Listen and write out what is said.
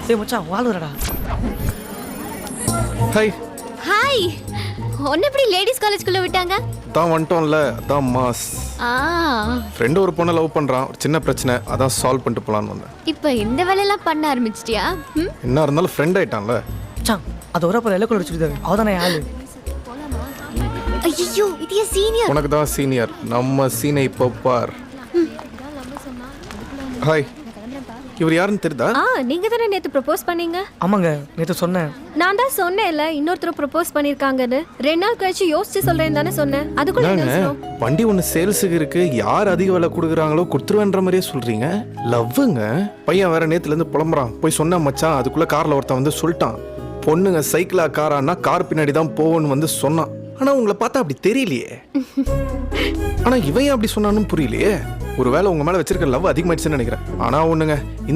டேய் மச்சான் வாளுறடா. Hi. Hi. ஒன்னு எப்படி லேடிஸ் காலேஜ்க்குள்ள விட்டாங்க? தான் வந்துட்டோம்ல, அதான் மாஸ். ஃப்ரெண்டு ஒரு பொண்ணை லவ் பண்றான், ஒரு சின்ன பிரச்சனை, அதான் சால்வ் பண்ணிட்டு போலான்னு வந்தேன். இப்போ இந்த வேலையெல்லாம் பண்ண ஆரம்பிச்சிட்டியா? என்ன இருந்தாலும் ஃப்ரெண்ட் ஆயிட்டான்ல. மச்சான் அது ஒரு எல்லோ கலர் சுடிதார் அவதானே ஆளு. ஐயோ இது சீனியர். உனக்கு தான் சீனியர், நம்ம சீனை இப்போ பார். ஹாய். இவர் யாருன்னு தெரியுதா? நீங்க தானே நேத்து ப்ரோபோஸ் பண்ணீங்க? ஆமாங்க நேத்து சொன்னேன். நான் தான் சொன்னேன்ல இன்னொருத்தர் ப்ரோபோஸ் பண்ணிருக்காங்கன்னு. 2 நாள் கழிச்சு யோசிச்சு சொல்றேன்னு தானே சொன்னேன். அதுக்குள்ள என்ன சொல்றோம்? வண்டி ஒன்று சேல்ஸுக்கு இருக்கு, யார் அதிக விலை கொடுக்குறாங்களோ கொடுத்துருவேன்ற மாதிரியே சொல்றீங்க. லவ்வுங்க. பையன் வேற நேத்துல இருந்து புலம்புறான், போய் சொன்ன மச்சான். அதுக்குள்ள கார்ல ஒருத்தன் வந்து சொல்லிட்டான், பொண்ணுங்க சைக்கிளா காரான்னா கார் பின்னாடி தான் போவோன்னு வந்து சொன்னான். ஆனா உங்களை பார்த்தா அப்படி தெரியலையே. ஆனா இவன் அப்படி சொன்னான்னு புரியலையே. ஒருவேளை உங்க மேல வச்சிருக்க லவ் அதிகமாயிடுச்சுன்னு நினைக்கிறேன். ஆனா ஒண்ணுங்க, இந்த